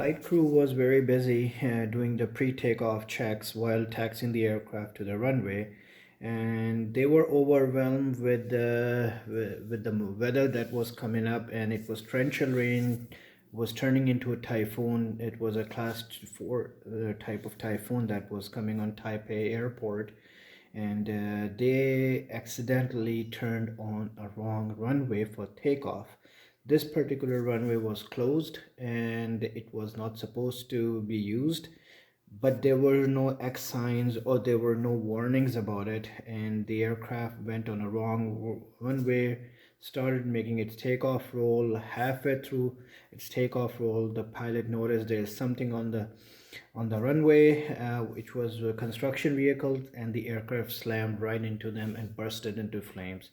flight crew was very busy doing the pre-takeoff checks while taxiing the aircraft to the runway, and they were overwhelmed with the weather that was coming up, and it was torrential rain was turning into a typhoon. It was a class 4 type of typhoon that was coming on Taipei airport, and they accidentally turned on a wrong runway for takeoff. This particular runway was closed and it was not supposed to be used, but there were no X signs or there were no warnings about it, and the aircraft went on a wrong runway, started making its takeoff roll. Halfway through its takeoff roll, the pilot noticed there's something on the runway, which was a construction vehicle, and the aircraft slammed right into them and bursted into flames.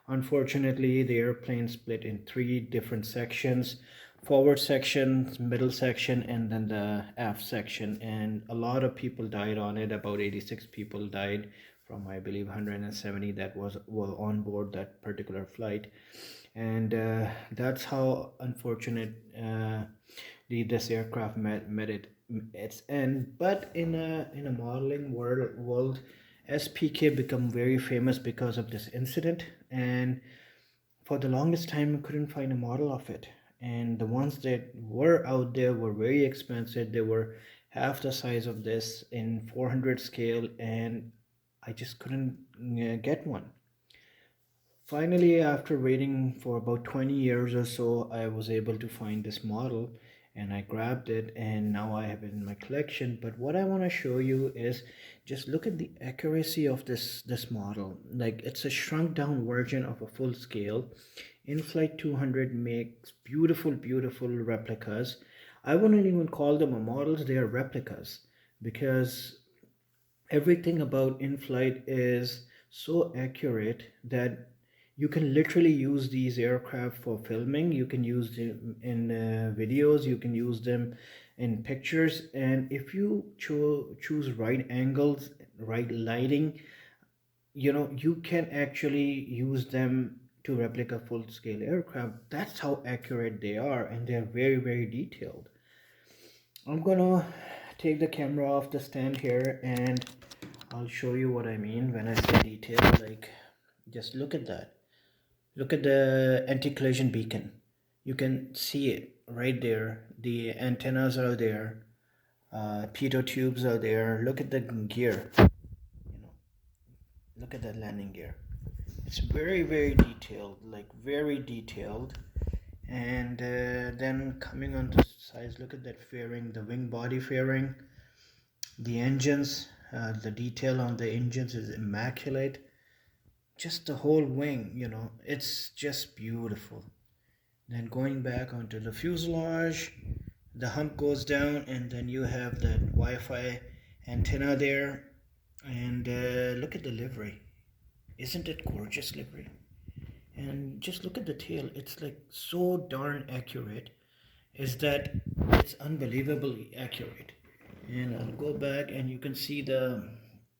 Unfortunately, the airplane split in three different sections: forward section, middle section, and then the aft section. And a lot of people died on it. About 86 people died from, I believe, 170 that were on board that particular flight. And that's how unfortunate this aircraft met its end. But in a modeling world, SPK become very famous because of this incident, and for the longest time I couldn't find a model of it, and the ones that were out there were very expensive. They were half the size of this in 400 scale, and I just couldn't get one. Finally, after waiting for about 20 years or so, I was able to find this model, and I grabbed it, and now I have it in my collection. But what I want to show you is just look at the accuracy of this model. Like, it's a shrunk down version of a full scale. Inflight 200 makes beautiful replicas. I wouldn't even call them a models, they are replicas, because everything about Inflight is so accurate that you can literally use these aircraft for filming. You can use them in videos, you can use them in pictures, and if you choose right angles, right lighting, you can actually use them to replica full scale aircraft. That's how accurate they are, and they're very detailed. I'm gonna take the camera off the stand here and I'll show you what I mean when I say detail. Like, just look at that. Look at the anti-collision beacon. You can see it right there. The antennas are there. Pitot tubes are there. Look at the gear. Look at that landing gear. It's very detailed, like very detailed. And then coming on the sides, look at that fairing, the wing body fairing, the engines. The detail on the engines is immaculate. Just the whole wing, it's just beautiful. Then going back onto the fuselage, the hump goes down, and then you have that Wi-Fi antenna there. And look at the livery. Isn't it gorgeous livery? And just look at the tail. It's like so darn accurate, is that it's unbelievably accurate. And I'll go back and you can see the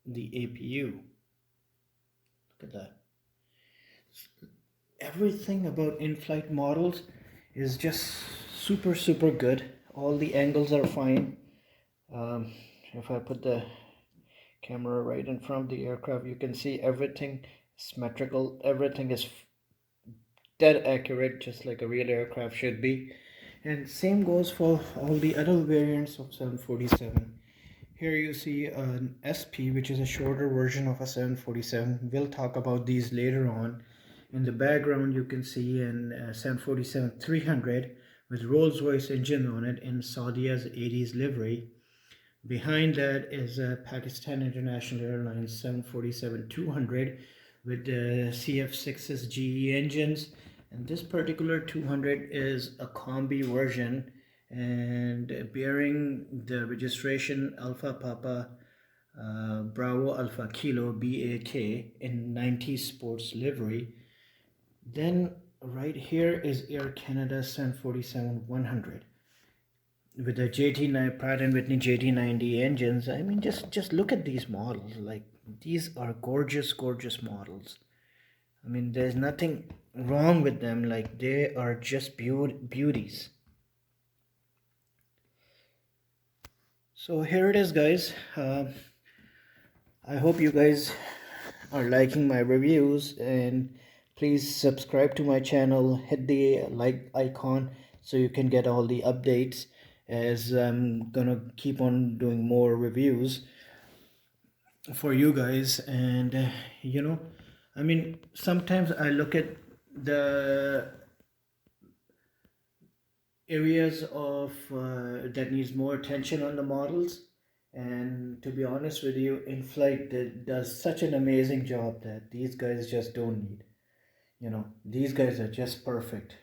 APU. Look at that. Everything about in-flight models is just super good. All the angles are fine. If I put the camera right in front of the aircraft, you can see everything symmetrical. Everything is dead accurate, just like a real aircraft should be. And same goes for all the other variants of 747. Here you see an SP, which is a shorter version of a 747. We'll talk about these later on. In the background, you can see an 747-300 with Rolls-Royce engine on it in Saudia's 80s livery. Behind that is a Pakistan International Airlines 747-200 with the CF6's GE engines. And this particular 200 is a combi version, and bearing the registration Alpha Papa Bravo Alpha Kilo BAK in 90s sports livery. Then right here is Air Canada 747-100 with the Pratt & Whitney JT90 engines. I mean, just look at these models. Like, these are gorgeous models. I mean, there's nothing wrong with them. Like, they are just beauties. So here it is, guys. I hope you guys are liking my reviews, and please subscribe to my channel, hit the like icon so you can get all the updates, as I'm gonna keep on doing more reviews for you guys. And I mean, sometimes I look at the areas of that needs more attention on the models, and to be honest with you, Inflight does such an amazing job that these guys just don't need. These guys are just perfect,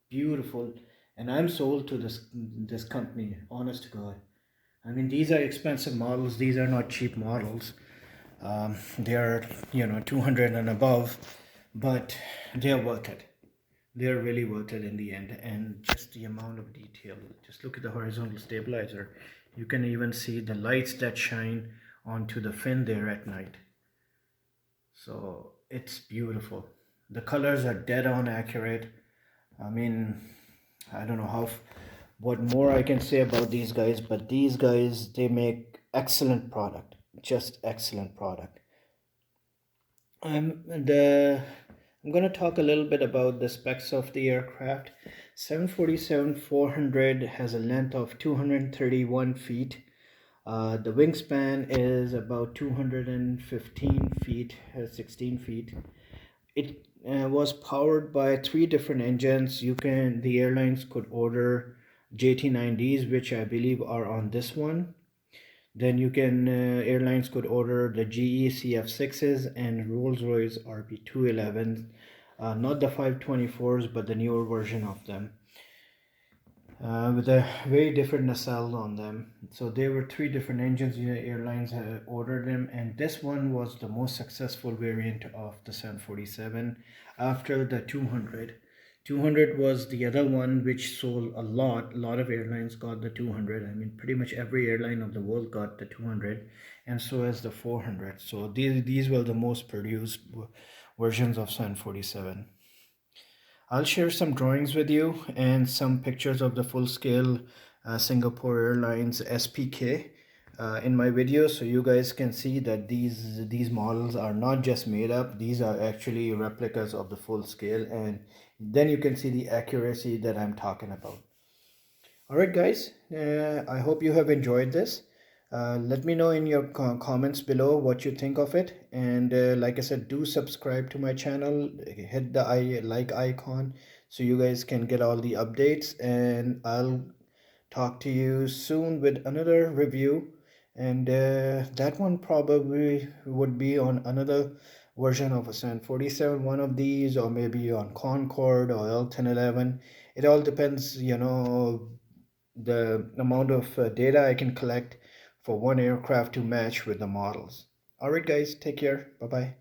beautiful, and I'm sold to this company, honest to God. I mean, these are expensive models, these are not cheap models. They are 200 and above, but they are worth it. They're really worth it in the end. And just the amount of detail, just look at the horizontal stabilizer. You can even see the lights that shine onto the fin there at night. So it's beautiful. The colors are dead on accurate. I mean, I don't know what more I can say about these guys, but these guys, they make excellent product, just excellent product. The I'm going to talk a little bit about the specs of the aircraft. 747-400 has a length of 231 feet. The wingspan is about 215 feet, 16 feet. It was powered by three different engines. The airlines could order JT9Ds, which I believe are on this one. Then airlines could order the GE CF6s and Rolls-Royce RB211s, not the 524s, but the newer version of them, with a very different nacelle on them. So there were three different engines. Airlines had ordered them, and this one was the most successful variant of the 747 after the 200. 200 was the other one which sold a lot. A lot of airlines got the 200. I mean, pretty much every airline of the world got the 200, and so as the 400. So these were the most produced versions of 747. I'll share some drawings with you and some pictures of the full-scale Singapore Airlines SPK in my video, so you guys can see that these models are not just made up. These are actually replicas of the full scale, and then you can see the accuracy that I'm talking about. Alright guys, I hope you have enjoyed this. Let me know in your comments below what you think of it, and like I said, do subscribe to my channel, hit the like icon so you guys can get all the updates, and I'll talk to you soon with another review, and that one probably would be on another version of a 747, one of these, or maybe on Concorde or L1011. It all depends, the amount of data I can collect for one aircraft to match with the models. Alright guys, take care. Bye bye.